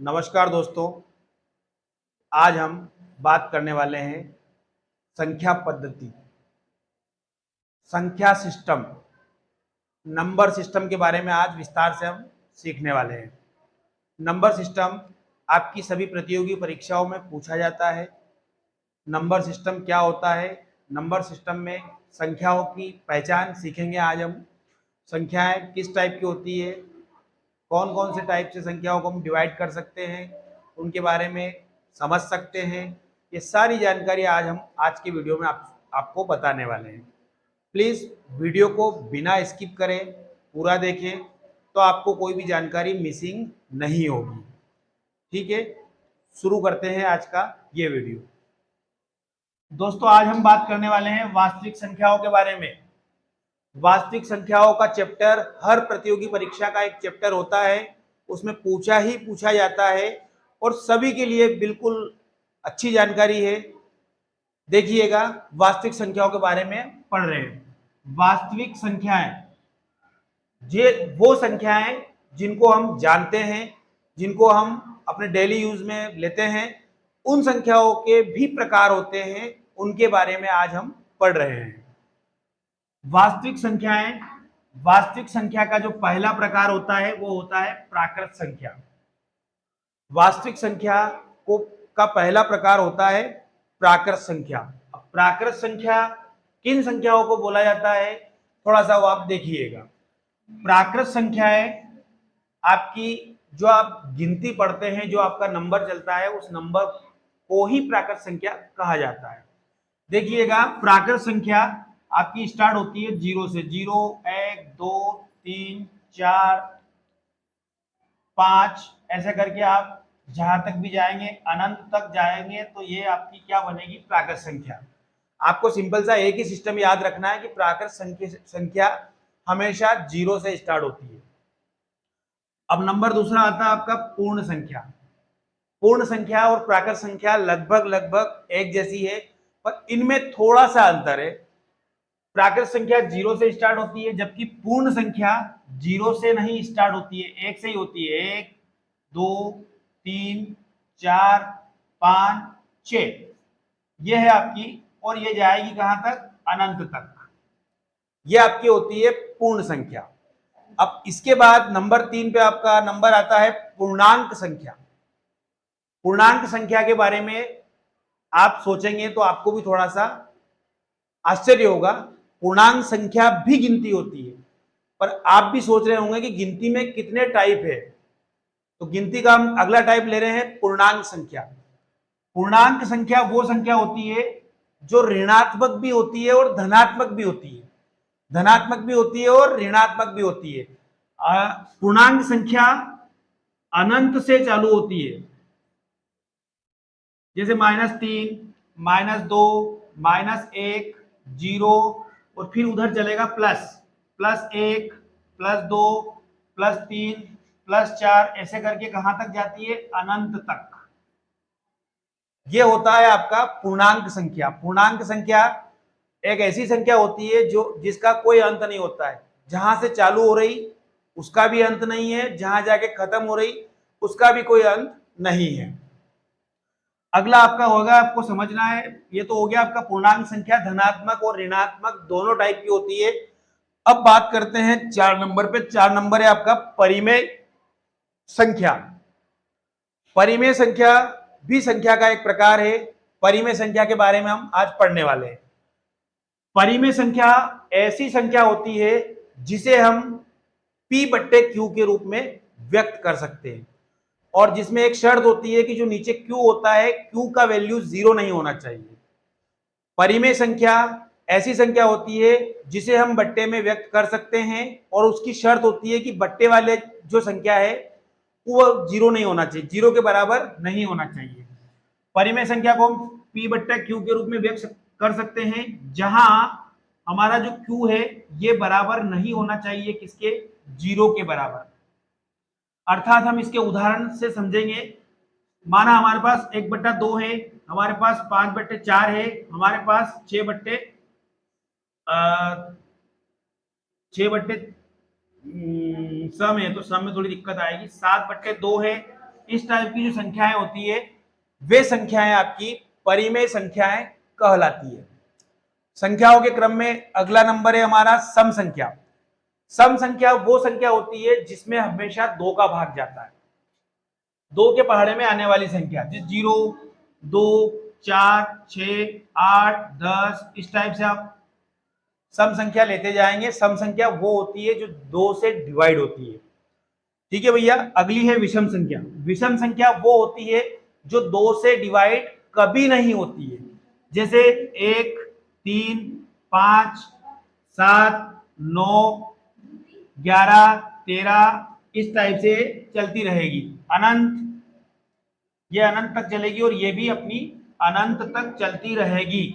नमस्कार दोस्तों, आज हम बात करने वाले हैं संख्या पद्धति, संख्या सिस्टम, नंबर सिस्टम के बारे में आज विस्तार से हम सीखने वाले हैं। नंबर सिस्टम आपकी सभी प्रतियोगी परीक्षाओं में पूछा जाता है। नंबर सिस्टम क्या होता है? नंबर सिस्टम में संख्याओं की पहचान सीखेंगे आज हम। संख्याएं किस टाइप की होती है, कौन कौन से टाइप से संख्याओं को हम डिवाइड कर सकते हैं, उनके बारे में समझ सकते हैं। ये सारी जानकारी आज हम आज की वीडियो में आपको बताने वाले हैं। प्लीज़ वीडियो को बिना स्किप करें पूरा देखें, तो आपको कोई भी जानकारी मिसिंग नहीं होगी। ठीक है, शुरू करते हैं आज का ये वीडियो। दोस्तों, आज हम बात करने वाले हैं वास्तविक संख्याओं के बारे में। वास्तविक संख्याओं का चैप्टर हर प्रतियोगी परीक्षा का एक चैप्टर होता है, उसमें पूछा जाता है और सभी के लिए बिल्कुल अच्छी जानकारी है। देखिएगा, वास्तविक संख्याओं के बारे में पढ़ रहे हैं। वास्तविक संख्याएं ये वो संख्याएं जिनको हम जानते हैं, जिनको हम अपने डेली यूज में लेते हैं। उन संख्याओं के भी प्रकार होते हैं, उनके बारे में आज हम पढ़ रहे हैं। वास्तविक संख्याएं, वास्तविक संख्या का जो पहला प्रकार होता है वो होता है प्राकृत संख्या। वास्तविक संख्या को का पहला प्रकार होता है प्राकृत संख्या। अब प्राकृत संख्या किन संख्याओं को बोला जाता है, थोड़ा सा वो आप देखिएगा। प्राकृत संख्याएं आपकी जो आप गिनती पढ़ते हैं, जो आपका नंबर चलता है, उस नंबर को ही प्राकृत संख्या कहा जाता है। देखिएगा, प्राकृत संख्या आपकी स्टार्ट होती है 0 से। 0, 1, 2, 3, 4, 5 ऐसे करके आप जहां तक भी जाएंगे, अनंत तक जाएंगे, तो ये आपकी क्या बनेगी? प्राकृत संख्या। आपको सिंपल सा एक ही सिस्टम याद रखना है कि प्राकृत संख्या हमेशा 0 से स्टार्ट होती है। अब नंबर दूसरा आता है आपका पूर्ण संख्या। पूर्ण संख्या और प्राकृत संख्या लगभग एक जैसी है, पर इनमें थोड़ा सा अंतर है। प्राकृत संख्या 0 से स्टार्ट होती है, जबकि पूर्ण संख्या 0 से नहीं स्टार्ट होती है, 1 से ही होती है। 1, 2, 3, 4, 5, 6 ये है आपकी, और ये जाएगी कहां तक? अनंत तक। ये आपकी होती है पूर्ण संख्या। अब इसके बाद नंबर 3 पे आपका नंबर आता है पूर्णांक संख्या। पूर्णांक संख्या के बारे में आप सोचेंगे तो आपको भी थोड़ा सा आश्चर्य होगा। पूर्णांक संख्या भी गिनती होती है, पर आप भी सोच रहे होंगे कि गिनती में कितने टाइप है। तो गिनती का हम अगला टाइप ले रहे हैं पूर्णांक संख्या। पूर्णांक संख्या वो संख्या होती है जो ऋणात्मक भी होती है और धनात्मक भी होती है। धनात्मक भी होती है और ऋणात्मक भी होती है। पूर्णांक संख्या अनंत से चालू होती है, जैसे -3, -2, -1, 0, और फिर उधर चलेगा +1, +2, +3, +4 ऐसे करके कहां तक जाती है? अनंत तक। ये होता है आपका पूर्णांक संख्या। पूर्णांक संख्या एक ऐसी संख्या होती है जो जिसका कोई अंत नहीं होता है। जहां से चालू हो रही उसका भी अंत नहीं है, जहां जाके खत्म हो रही उसका भी कोई अंत नहीं है। अगला आपका होगा, आपको समझना है, ये तो हो गया आपका पूर्णांक संख्या। धनात्मक और ऋणात्मक दोनों टाइप की होती है। अब बात करते हैं 4 नंबर पे। 4 नंबर है आपका परिमेय संख्या। परिमेय संख्या भी संख्या का एक प्रकार है। परिमेय संख्या के बारे में हम आज पढ़ने वाले हैं। परिमेय संख्या ऐसी संख्या होती है जिसे हम P/Q के रूप में व्यक्त कर सकते हैं, और जिसमें एक शर्त होती है कि जो नीचे Q होता है, Q का वैल्यू 0 नहीं होना चाहिए। परिमेय संख्या ऐसी संख्या होती है जिसे हम बट्टे में व्यक्त कर सकते हैं, और उसकी शर्त होती है कि बट्टे वाले जो संख्या है वो 0 नहीं होना चाहिए, 0 के बराबर नहीं होना चाहिए। परिमेय संख्या को हम P/Q के रूप में व्यक्त कर सकते हैं, जहां हमारा जो Q है ये बराबर नहीं होना चाहिए किसके? 0 के बराबर। अर्थात हम इसके उदाहरण से समझेंगे। माना हमारे पास 1/2 है, हमारे पास 5/4 है, हमारे पास 6 बट्टे सम है, तो सम में थोड़ी दिक्कत आएगी। 7/2 है, इस टाइप की जो संख्याएं होती है वे संख्याएं आपकी परिमेय संख्याएं कहलाती है। संख्याओं के क्रम में अगला नंबर है हमारा सम संख्या। सम संख्या वो संख्या होती है जिसमें हमेशा 2 का भाग जाता है, 2 के पहाड़े में आने वाली संख्या, जैसे 0, 2, 4, 6, 8, 10, इस टाइप से आप सम संख्या लेते जाएंगे। सम संख्या वो होती है जो 2 से डिवाइड होती है। ठीक है भैया। अगली है विषम संख्या। विषम संख्या वो होती है जो 2 से डिवाइड कभी नहीं होती है, जैसे 1, 3, 5, 7, 9, 11, 13, इस टाइप से चलती रहेगी अनंत। ये अनंत तक चलेगी और ये भी अपनी अनंत तक चलती रहेगी।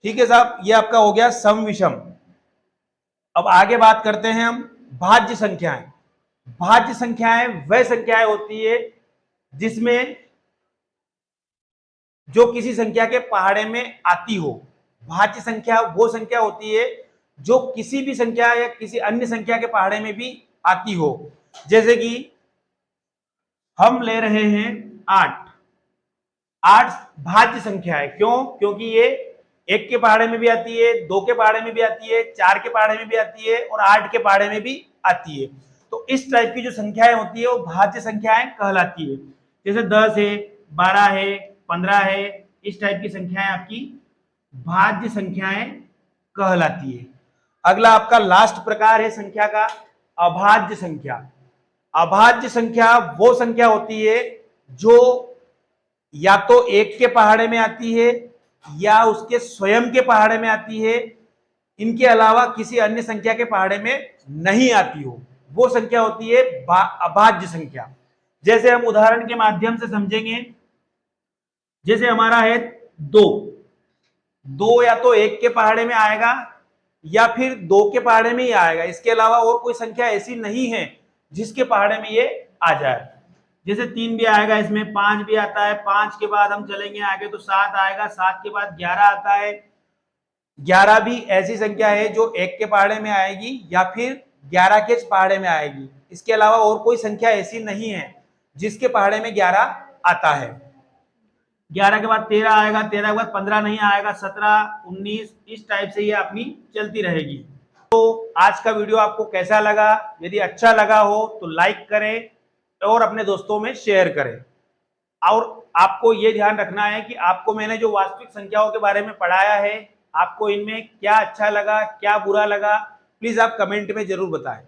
ठीक है साहब, ये आपका हो गया सम विषम। अब आगे बात करते हैं हम भाज्य संख्याएं। भाज्य संख्याएं वह संख्याएं होती है जिसमें जो किसी संख्या के पहाड़े में आती हो। भाज्य संख्या वो संख्या होती है जो किसी भी संख्या या किसी अन्य संख्या के पहाड़े में भी आती हो। जैसे कि हम ले रहे हैं 8। 8 भाज्य संख्या है। क्यों? क्योंकि ये 1 के पहाड़े में भी आती है, 2 के पहाड़े में भी आती है, 4 के पहाड़े में भी आती है और 8 के पहाड़े में भी आती है। तो इस टाइप की जो संख्याएं होती है वो भाज्य संख्याएं कहलाती है। जैसे 10 है, 12 है, 15 है, इस टाइप की संख्याएं आपकी भाज्य संख्याएं कहलाती है। अगला आपका लास्ट प्रकार है संख्या का अभाज्य संख्या। अभाज्य संख्या वो संख्या होती है जो या तो 1 के पहाड़े में आती है या उसके स्वयं के पहाड़े में आती है, इनके अलावा किसी अन्य संख्या के पहाड़े में नहीं आती हो, वो संख्या होती है अभाज्य संख्या। जैसे हम उदाहरण के माध्यम से समझेंगे, जैसे हमारा है 2 या तो 1 के पहाड़े में आएगा या फिर 2 के पहाड़े में ही आएगा, इसके अलावा और कोई संख्या ऐसी नहीं है जिसके पहाड़े में ये आ जाए। जैसे 3 भी आएगा, इसमें 5 भी आता है, 5 के बाद हम चलेंगे आगे तो 7 आएगा, 7 के बाद 11 आता है। 11 भी ऐसी संख्या है जो 1 के पहाड़े में आएगी या फिर 11 के पहाड़े में आएगी, इसके अलावा और कोई संख्या ऐसी नहीं है जिसके पहाड़े में 11 आता है। 11 के बाद 13 आएगा, 13 के बाद 15 नहीं आएगा, 17, 19, इस टाइप से ये अपनी चलती रहेगी। तो आज का वीडियो आपको कैसा लगा? यदि अच्छा लगा हो तो लाइक करें और अपने दोस्तों में शेयर करें। और आपको ये ध्यान रखना है कि आपको मैंने जो वास्तविक संख्याओं के बारे में पढ़ाया है, आपको इनमें क्या अच्छा लगा, क्या बुरा लगा, प्लीज आप कमेंट में जरूर बताएं।